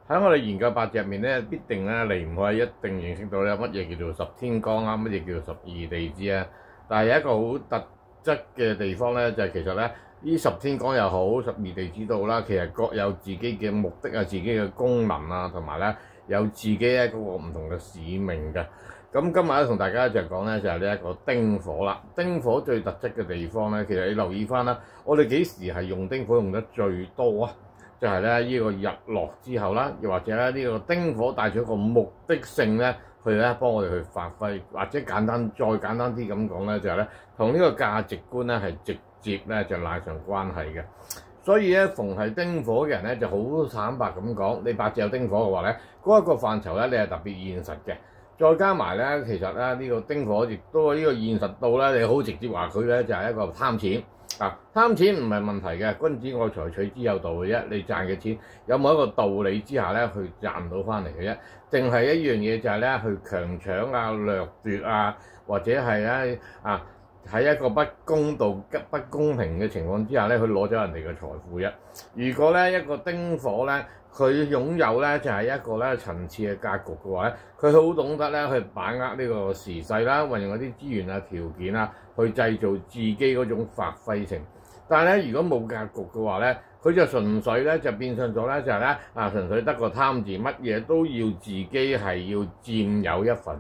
喺我哋研究八字入面咧，必定咧離唔開一定認識到咧乜嘢叫做十天干啊，乜嘢叫做十二地支啊。但係有一個好特質嘅地方咧，就係其實咧呢十天干又好，十二地支都好啦，其實各有自己嘅目的啊、自己嘅功能啊，同埋咧有自己咧嗰個唔同嘅使命嘅。咁今日咧同大家就講咧就係呢一個丁火啦。丁火最特質嘅地方咧，其實你留意翻啦，我哋幾時係用丁火用得最多啊？就係咧呢個日落之後啦，又或者咧呢個丁火帶住一個目的性咧，去咧幫我哋去發揮，或者再簡單啲咁講咧，就係咧同呢個價值觀咧係直接咧就拉上關係嘅。所以咧，逢係丁火嘅人咧就好坦白咁講，你八字有丁火嘅話咧，嗰一個範疇咧你係特別現實嘅。再加埋咧，其實咧呢個丁火亦都呢個現實到咧，你好直接話佢咧就係一個貪錢。貪錢唔係問題嘅，君子愛財取之有道嘅啫。你賺嘅錢有冇一個道理之下咧去賺到翻嚟嘅啫？定係一樣嘢就係咧去強搶啊、掠奪啊，或者係咧喺一個不公道、不公平嘅情況之下咧，去攞走人哋嘅財富啫。如果咧一個丁火咧，佢擁有咧就係一個咧層次嘅格局嘅話咧，佢好懂得咧去把握呢個時勢啦，運用嗰啲資源啊、條件啊，去製造自己嗰種發揮性。但係咧，如果冇格局嘅話咧，佢就純粹咧就變相咗咧就係咧純粹得個貪字，乜嘢都要自己係要佔有一份。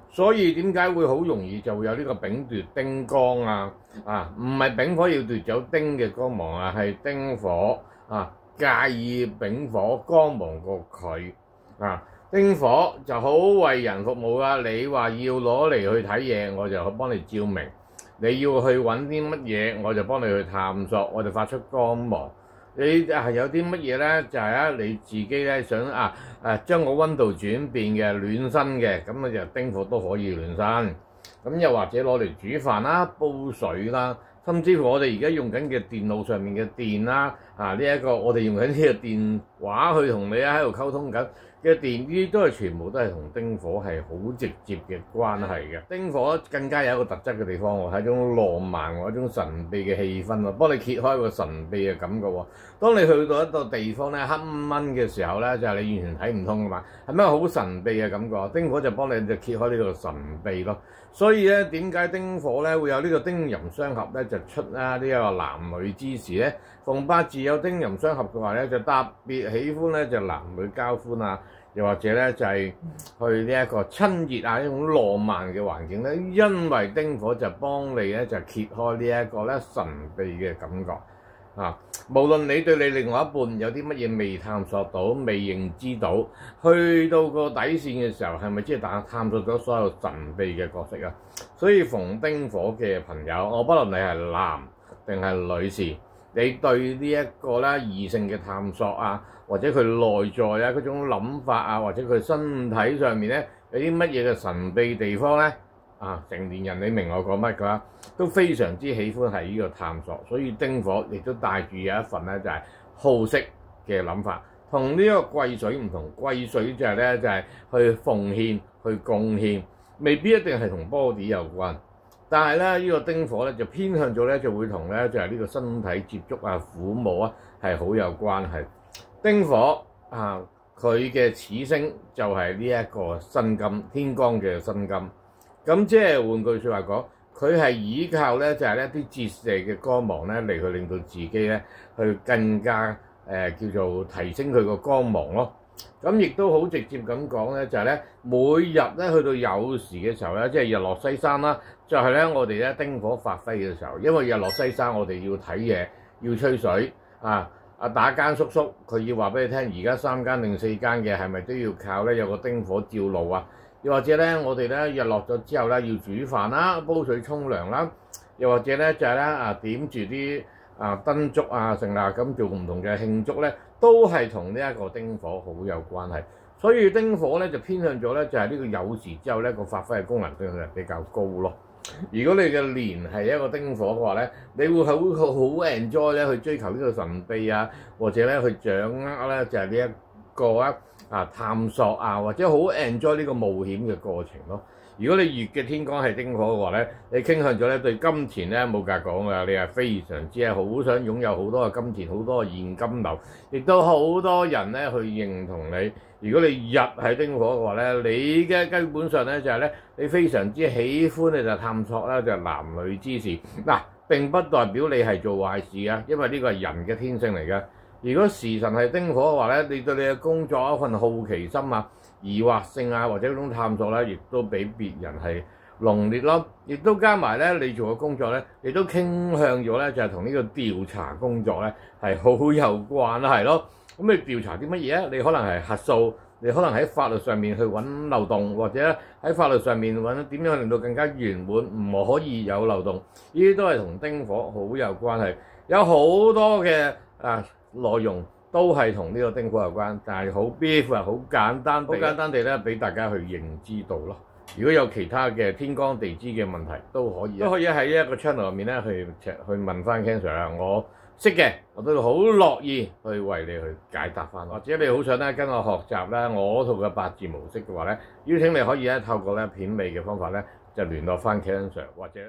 所以點解會好容易就會有呢個丙奪丁光啊？唔係丙火要奪走丁嘅光芒啊，係丁火介意丙火光芒過佢丁火就好為人服務啊！你話要攞嚟去睇嘢，我就幫你照明；你要去揾啲乜嘢，我就幫你去探索，我就發出光芒。你有啲乜嘢咧？就係你自己咧想將個溫度轉變嘅暖身嘅，咁就丁火都可以暖身。咁又或者攞嚟煮飯啦、煲水啦，甚至乎我哋而家用緊嘅電腦上面嘅電啦，呢一個我哋用緊呢個電話去同你喺度溝通緊嘅電，呢啲都係全部都係同丁火係好直接嘅關係嘅。丁火更加有一個特質嘅地方喎，係一種浪漫喎，一種神秘嘅氣氛喎，幫你揭開個神秘嘅感覺喎。當你去到一個地方咧黑掹嘅時候咧，就係你完全睇唔通噶嘛，係咩好神秘嘅感覺？丁火就幫你就揭開呢個神秘咯。所以咧，點解丁火咧會有呢個丁壬相合咧，就出呢一個男女之時咧？逢八字有丁壬相合嘅話咧，就特別喜歡咧就男女交歡啊，又或者咧就係去呢一個親熱啊，一種浪漫嘅環境咧，因為丁火就幫你咧就揭開呢一個咧神秘嘅感覺。無論你對你另外一半有啲乜嘢未探索到、未認知到，去到個底線嘅時候，係咪即係探索咗所有神秘嘅角色啊？所以逢丁火嘅朋友，我不論你係男定係女士，你對呢一個咧異性嘅探索啊，或者佢內在啊嗰種諗法啊，或者佢身體上面咧有啲乜嘢嘅神秘地方咧？成年人你明我講乜㗎？都非常之喜歡係呢個探索，所以丁火亦都帶住有一份咧就係好色嘅諗法，同呢個癸水唔同。癸水就係咧就係去奉獻、去貢獻，未必一定係同 body 有關。但係咧呢個丁火咧就偏向咗咧就會同咧就係呢個身體接觸啊、撫摸啊係好有關係。丁火佢嘅始星就係呢一個辛金，天干嘅辛金。咁即係換句説話講，佢係依靠咧就係一啲折射嘅光芒咧嚟去令到自己咧去更加叫做提升佢個光芒咯。咁亦都好直接咁講咧，就係咧每日咧去到有時嘅時候咧，即係日落西山啦，就係咧我哋咧丁火發揮嘅時候，因為日落西山我哋要睇嘢，要吹水打更叔叔佢要話俾你聽，而家3更定4更嘅係咪都要靠咧有個丁火照路啊？又或者咧，我哋咧日落咗之後咧，要煮飯啦、煲水沖涼啦，又或者咧就係咧點住啲燈燭啊，成啦咁做唔同嘅慶祝咧，都係同呢一個丁火好有關係。所以丁火咧就偏向咗咧，就係呢個酉時之後咧個發揮嘅功能性係比較高咯。如果你嘅年係一個丁火嘅話咧，你會好 enjoy 咧去追求呢個神秘啊，或者咧去掌握咧就係呢一個探索啊，或者好 enjoy 呢個冒險嘅過程咯。如果你月嘅天干係丁火嘅話咧，你傾向咗咧對金錢咧冇價講㗎，你係非常之好想擁有好多嘅金錢，好多嘅現金流，亦都好多人咧去認同你。如果你日係丁火嘅話咧，你嘅基本上咧就係咧，你非常之喜歡咧就探索啦，就係男女之事嗱。並不代表你係做壞事啊，因為呢個係人嘅天性嚟嘅。如果時辰係丁火嘅話咧，你對你嘅工作一份好奇心啊、疑惑性啊，或者嗰種探索咧，亦都比別人係濃烈咯。亦都加埋咧，你做嘅工作咧，亦都傾向咗咧，就係同呢個調查工作咧係好有關係咯。咁你調查啲乜嘢啊？你可能係核數。你可能喺法律上面去揾漏洞，或者喺法律上面揾點樣令到更加圓滿，唔可以有漏洞。呢啲都係同丁火好有關係。有好多嘅內容都係同呢個丁火有關，但係好 brief 啊，好簡單地咧俾大家去認知到咯。如果有其他嘅天干地支嘅問題，都可以喺一個 channel 入面咧去問翻 Ken Sir 啦。我識嘅，我都好樂意去為你去解答翻。或者你好想咧跟我學習咧我套嘅八字模式嘅話咧，邀請你可以咧透過咧片尾嘅方法咧就聯絡翻 Ken Sir或者。